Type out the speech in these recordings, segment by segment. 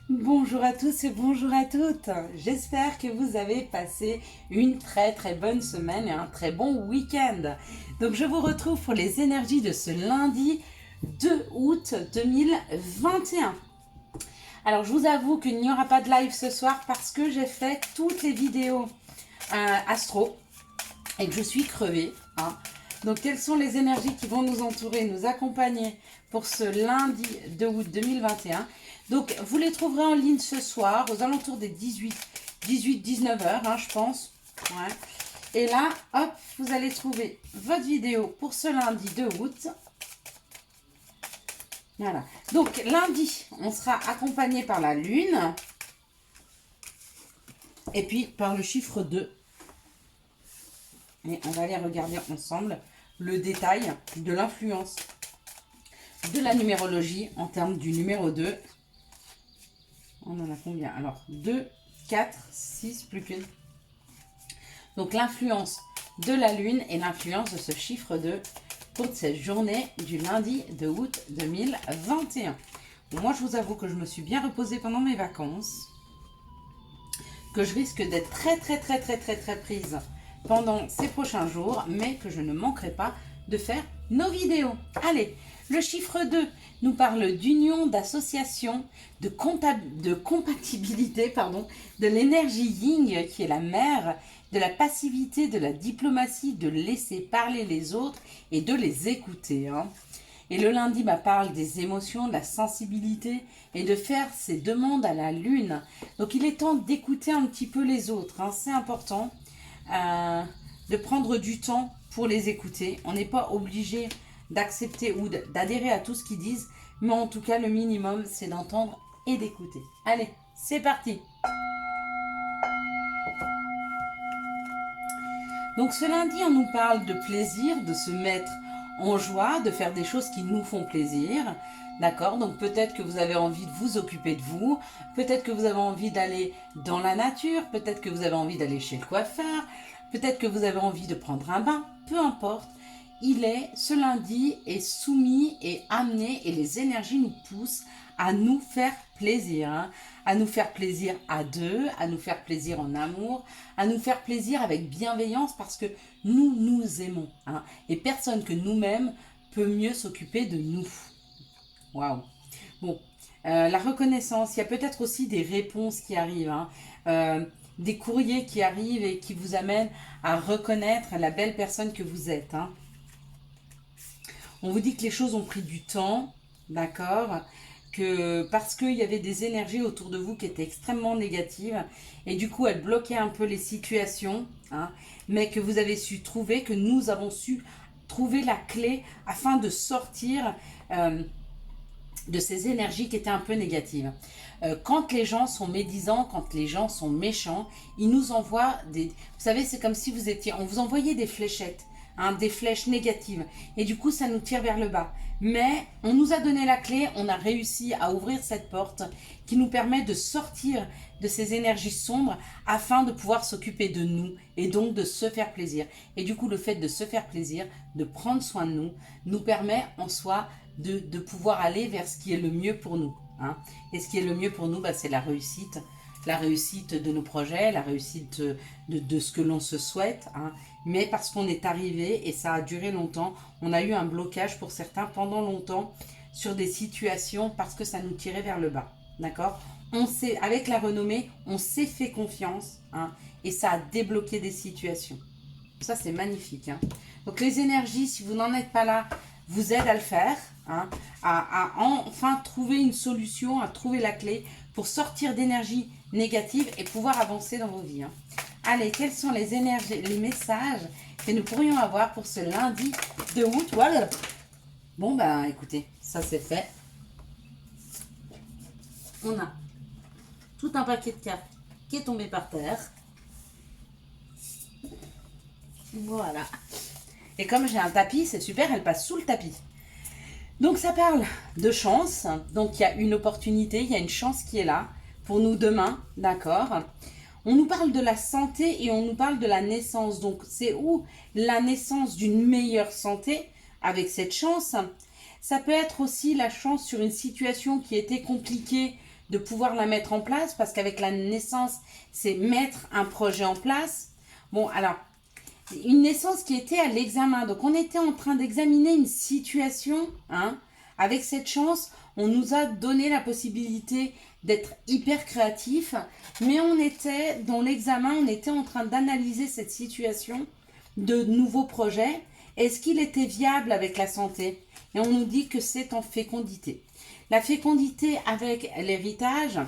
Bonjour à tous et bonjour à toutes. J'espère que vous avez passé une très bonne semaine et un très bon week-end. Donc je vous retrouve pour les énergies de ce lundi 2 août 2021. Alors je vous avoue qu'il n'y aura pas de live ce soir parce que j'ai fait toutes les vidéos astro et que je suis crevée, hein. Donc quelles sont les énergies qui vont nous entourer, nous accompagner pour ce lundi 2 août 2021? Donc vous les trouverez en ligne ce soir aux alentours des 19 heures, hein, je pense. Ouais. Et là, hop, vous allez trouver votre vidéo pour ce lundi 2 août. Voilà. Donc lundi, on sera accompagné par la lune et puis par le chiffre 2. Et on va aller regarder ensemble le détail de l'influence de la numérologie en termes du numéro 2. On en a combien? Alors, 2, 4, 6, plus qu'une. Donc, l'influence de la lune et l'influence de ce chiffre 2 pour cette journée du lundi 2 août 2021. Bon, moi, je vous avoue que je me suis bien reposée pendant mes vacances, que je risque d'être très prise pendant ces prochains jours, mais que je ne manquerai pas de faire nos vidéos. Allez, le chiffre 2 nous parle d'union, d'association, de compatibilité, de l'énergie yin qui est la mère, de la passivité, de la diplomatie, de laisser parler les autres et de les écouter, hein. Et le lundi parle des émotions, de la sensibilité et de faire ses demandes à la lune. Donc il est temps d'écouter un petit peu les autres, hein. C'est important de prendre du temps pour les écouter. On n'est pas obligé d'accepter ou d'adhérer à tout ce qu'ils disent, mais en tout cas le minimum c'est d'entendre et d'écouter. Allez, c'est parti. Donc ce lundi on nous parle de plaisir, de se mettre en joie, de faire des choses qui nous font plaisir. D'accord, donc peut-être que vous avez envie de vous occuper de vous, peut-être que vous avez envie d'aller dans la nature, peut-être que vous avez envie d'aller chez le coiffeur, peut-être que vous avez envie de prendre un bain, peu importe. Ce lundi est soumis et amené et les énergies nous poussent à nous faire plaisir, hein, à nous faire plaisir à deux, à nous faire plaisir en amour, à nous faire plaisir avec bienveillance parce que nous nous aimons, hein, et personne que nous-mêmes peut mieux s'occuper de nous. Waouh. Bon, la reconnaissance, il y a peut-être aussi des réponses qui arrivent, hein, des courriers qui arrivent et qui vous amènent à reconnaître la belle personne que vous êtes, hein. On vous dit que les choses ont pris du temps, d'accord, que parce qu'il y avait des énergies autour de vous qui étaient extrêmement négatives et du coup elles bloquaient un peu les situations, hein, mais que vous avez su trouver, que nous avons su trouver la clé afin de sortir de ces énergies qui étaient un peu négatives. Quand les gens sont médisants, quand les gens sont méchants, ils nous envoient des... Vous savez, c'est comme si on vous envoyait des fléchettes, hein, des flèches négatives. Et du coup, ça nous tire vers le bas. Mais on nous a donné la clé, on a réussi à ouvrir cette porte qui nous permet de sortir de ces énergies sombres afin de pouvoir s'occuper de nous et donc de se faire plaisir. Et du coup, le fait de se faire plaisir, de prendre soin de nous, nous permet en soi de pouvoir aller vers ce qui est le mieux pour nous, hein. Et ce qui est le mieux pour nous, c'est la réussite de nos projets, la réussite de ce que l'on se souhaite, hein. Mais parce qu'on est arrivé, et ça a duré longtemps, on a eu un blocage pour certains pendant longtemps sur des situations parce que ça nous tirait vers le bas, d'accord. Avec la renommée, on s'est fait confiance, hein, et ça a débloqué des situations. Ça, c'est magnifique, hein. Donc les énergies, si vous n'en êtes pas là, vous aident à le faire, hein, à enfin trouver une solution, à trouver la clé pour sortir d'énergie négative et pouvoir avancer dans vos vies, hein. Allez, quels sont les énergies, les messages que nous pourrions avoir pour ce lundi de août? Voilà. Bon, écoutez, ça c'est fait. On a tout un paquet de cartes qui est tombé par terre. Voilà. Et comme j'ai un tapis, c'est super, elle passe sous le tapis. Donc ça parle de chance. Donc il y a une opportunité, il y a une chance qui est là pour nous demain, d'accord. On nous parle de la santé et on nous parle de la naissance. Donc c'est où la naissance d'une meilleure santé avec cette chance. Ça peut être aussi la chance sur une situation qui était compliquée de pouvoir la mettre en place, parce qu'avec la naissance, c'est mettre un projet en place. Bon, alors, une naissance qui était à l'examen. Donc, on était en train d'examiner une situation. Hein. Avec cette chance, on nous a donné la possibilité d'être hyper créatif. Mais on était dans l'examen, on était en train d'analyser cette situation de nouveaux projets. Est-ce qu'il était viable avec la santé? Et on nous dit que c'est en fécondité. La fécondité avec l'héritage,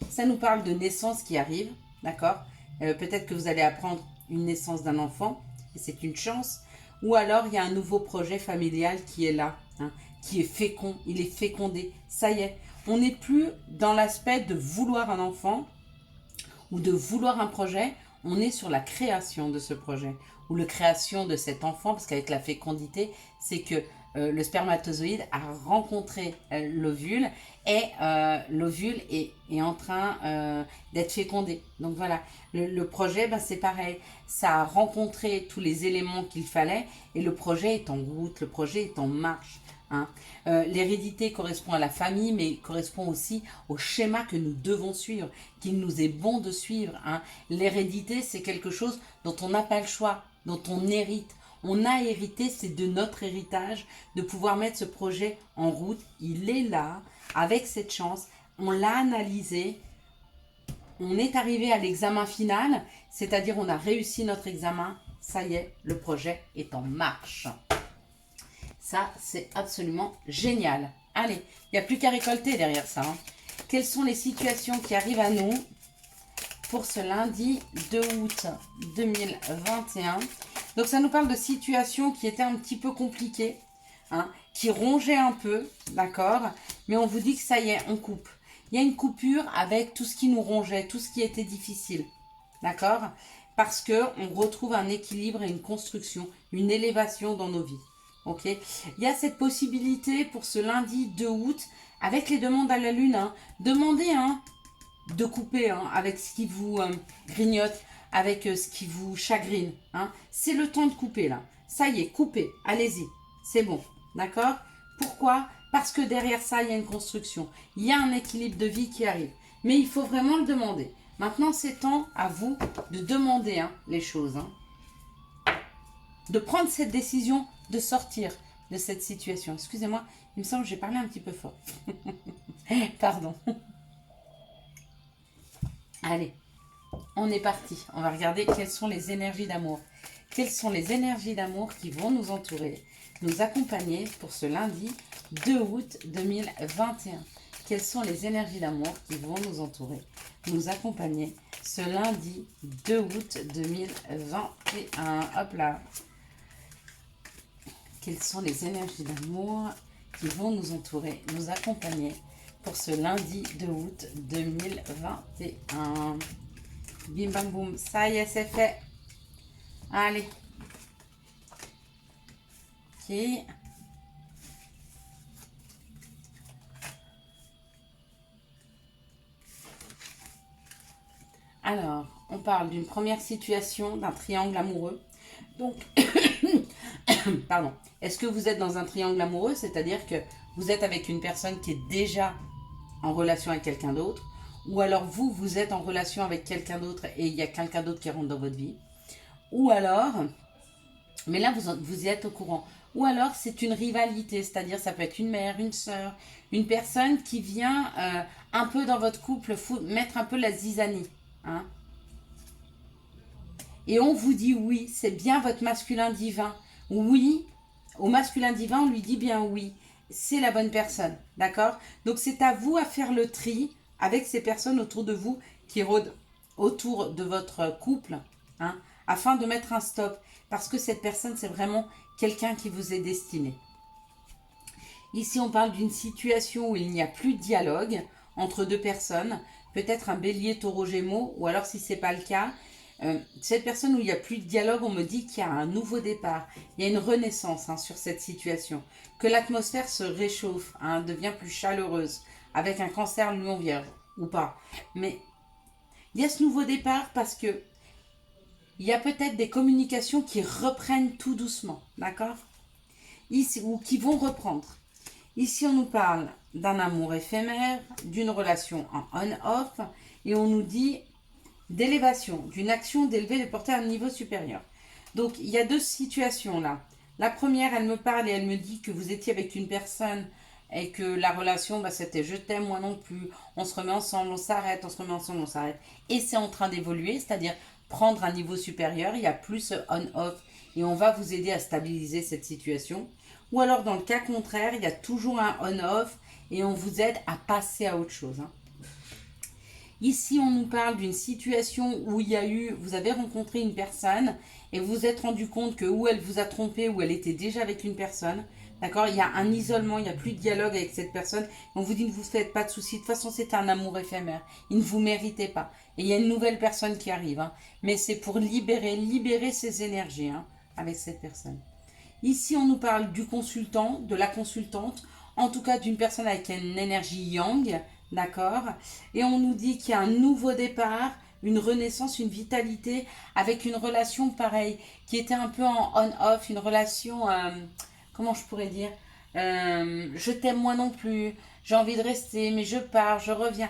ça nous parle de naissance qui arrive. D'accord. Peut-être que vous allez apprendre une naissance d'un enfant. C'est une chance, ou alors il y a un nouveau projet familial qui est là, hein, qui est fécond, il est fécondé, ça y est, on n'est plus dans l'aspect de vouloir un enfant ou de vouloir un projet, on est sur la création de ce projet, ou la création de cet enfant, parce qu'avec la fécondité, c'est que le spermatozoïde a rencontré l'ovule et l'ovule est en train d'être fécondé. Donc voilà, le projet, ben, c'est pareil. Ça a rencontré tous les éléments qu'il fallait et le projet est en route, le projet est en marche. Hein. L'hérédité correspond à la famille, mais correspond aussi au schéma que nous devons suivre, qu'il nous est bon de suivre. Hein. L'hérédité, c'est quelque chose dont on n'a pas le choix, dont on hérite. On a hérité, c'est de notre héritage, de pouvoir mettre ce projet en route. Il est là, avec cette chance. On l'a analysé. On est arrivé à l'examen final, c'est-à-dire on a réussi notre examen. Ça y est, le projet est en marche. Ça, c'est absolument génial. Allez, il n'y a plus qu'à récolter derrière ça. Hein. Quelles sont les situations qui arrivent à nous pour ce lundi 2 août 2021 ? Donc, ça nous parle de situations qui étaient un petit peu compliquées, hein, qui rongeaient un peu, d'accord ? Mais on vous dit que ça y est, on coupe. Il y a une coupure avec tout ce qui nous rongeait, tout ce qui était difficile, d'accord ? Parce qu'on retrouve un équilibre et une construction, une élévation dans nos vies. Ok, il y a cette possibilité pour ce lundi 2 août, avec les demandes à la lune, hein, demandez de couper avec ce qui vous grignote, avec ce qui vous chagrine. Hein. C'est le temps de couper là. Ça y est, coupez, allez-y, c'est bon, d'accord? Pourquoi? Parce que derrière ça, il y a une construction, il y a un équilibre de vie qui arrive. Mais il faut vraiment le demander. Maintenant, c'est temps à vous de demander les choses. Hein. De prendre cette décision de sortir de cette situation. Excusez-moi, il me semble que j'ai parlé un petit peu fort. Pardon. Allez, on est parti. On va regarder quelles sont les énergies d'amour. Quelles sont les énergies d'amour qui vont nous entourer, nous accompagner pour ce lundi 2 août 2021. Quelles sont les énergies d'amour qui vont nous entourer, nous accompagner ce lundi 2 août 2021. Hop là. Quelles sont les énergies d'amour qui vont nous entourer, nous accompagner pour ce lundi 2 août 2021. Bim bam boum, ça y est, c'est fait. Allez. Ok. Alors, on parle d'une première situation, d'un triangle amoureux. Donc, pardon. Est-ce que vous êtes dans un triangle amoureux, c'est-à-dire que vous êtes avec une personne qui est déjà en relation avec quelqu'un d'autre, ou alors vous êtes en relation avec quelqu'un d'autre et il y a quelqu'un d'autre qui rentre dans votre vie, ou alors, mais là vous y êtes au courant, ou alors c'est une rivalité, c'est-à-dire ça peut être une mère, une sœur, une personne qui vient un peu dans votre couple mettre un peu la zizanie, hein. Et on vous dit oui, c'est bien votre masculin divin. Oui, au masculin divin, on lui dit bien oui. C'est la bonne personne, d'accord? Donc c'est à vous à faire le tri avec ces personnes autour de vous qui rôdent autour de votre couple, hein, afin de mettre un stop. Parce que cette personne, c'est vraiment quelqu'un qui vous est destiné. Ici, on parle d'une situation où il n'y a plus de dialogue entre deux personnes. Peut-être un bélier, taureau, gémeaux, ou alors si ce n'est pas le cas, cette personne où il n'y a plus de dialogue, on me dit qu'il y a un nouveau départ, il y a une renaissance sur cette situation, que l'atmosphère se réchauffe, devient plus chaleureuse, avec un cancer lion vierge, ou pas. Mais il y a ce nouveau départ parce que il y a peut-être des communications qui reprennent tout doucement, d'accord? Ici, ou qui vont reprendre. Ici, on nous parle d'un amour éphémère, d'une relation en on-off, et on nous dit d'élévation, d'une action d'élever, de porter à un niveau supérieur. Donc, il y a deux situations là. La première, elle me parle et elle me dit que vous étiez avec une personne et que la relation, c'était je t'aime, moi non plus, on se remet ensemble, on s'arrête, on se remet ensemble, on s'arrête. Et c'est en train d'évoluer, c'est-à-dire prendre un niveau supérieur, il y a plus on-off et on va vous aider à stabiliser cette situation. Ou alors dans le cas contraire, il y a toujours un on-off et on vous aide à passer à autre chose. Ici, on nous parle d'une situation où vous avez rencontré une personne et vous vous êtes rendu compte que ou elle vous a trompé ou elle était déjà avec une personne. D'accord? Il y a un isolement, il n'y a plus de dialogue avec cette personne. On vous dit ne vous faites pas de soucis. De toute façon, c'est un amour éphémère. Il ne vous méritait pas. Et il y a une nouvelle personne qui arrive. Mais c'est pour libérer ses énergies avec cette personne. Ici, on nous parle du consultant, de la consultante, en tout cas d'une personne avec une énergie yang, d'accord? Et on nous dit qu'il y a un nouveau départ, une renaissance, une vitalité, avec une relation pareille, qui était un peu en on-off, une relation, comment je pourrais dire? Je t'aime moi non plus, j'ai envie de rester, mais je pars, je reviens.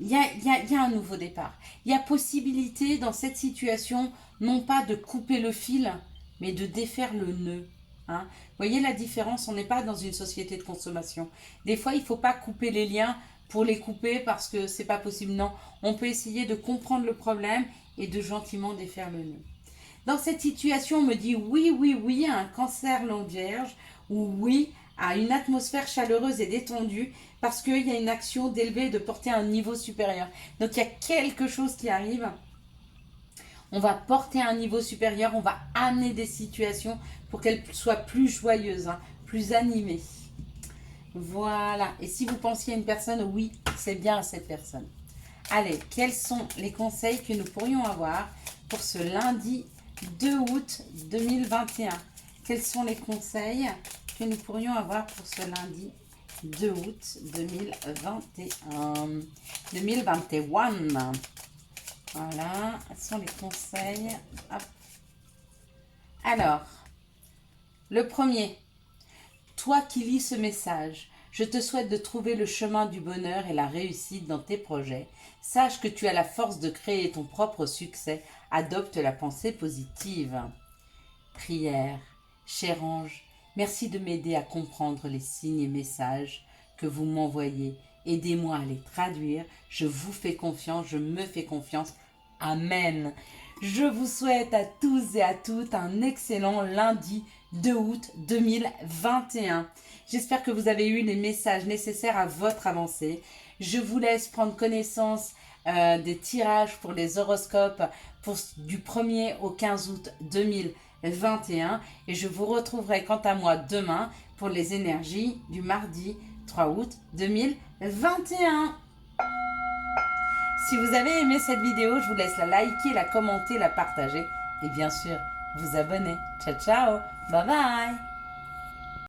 Il y a un nouveau départ. Il y a possibilité dans cette situation, non pas de couper le fil, mais de défaire le nœud. Vous voyez la différence, on n'est pas dans une société de consommation. Des fois, il ne faut pas couper les liens pour les couper parce que c'est pas possible. Non, on peut essayer de comprendre le problème et de gentiment défaire le nœud. Dans cette situation, on me dit oui à un cancer longue vierge ou oui à une atmosphère chaleureuse et détendue parce qu'il y a une action d'élever, de porter à un niveau supérieur. Donc il y a quelque chose qui arrive. On va porter à un niveau supérieur, on va amener des situations pour qu'elles soient plus joyeuses, plus animées. Voilà. Et si vous pensiez à une personne, oui, c'est bien à cette personne. Allez, quels sont les conseils que nous pourrions avoir pour ce lundi 2 août 2021? Quels sont les conseils que nous pourrions avoir pour ce lundi 2 août 2021? Voilà, quels sont les conseils? Hop. Alors, le premier, toi qui lis ce message, je te souhaite de trouver le chemin du bonheur et la réussite dans tes projets. Sache que tu as la force de créer ton propre succès. Adopte la pensée positive. Prière. Cher ange, merci de m'aider à comprendre les signes et messages que vous m'envoyez. Aidez-moi à les traduire. Je vous fais confiance, je me fais confiance. Amen. Je vous souhaite à tous et à toutes un excellent lundi 2 août 2021. J'espère que vous avez eu les messages nécessaires à votre avancée. Je vous laisse prendre connaissance des tirages pour les horoscopes du 1er au 15 août 2021. Et je vous retrouverai quant à moi demain pour les énergies du mardi 3 août 2021. Si vous avez aimé cette vidéo, je vous laisse la liker, la commenter, la partager et bien sûr vous abonner. Ciao ciao, bye bye.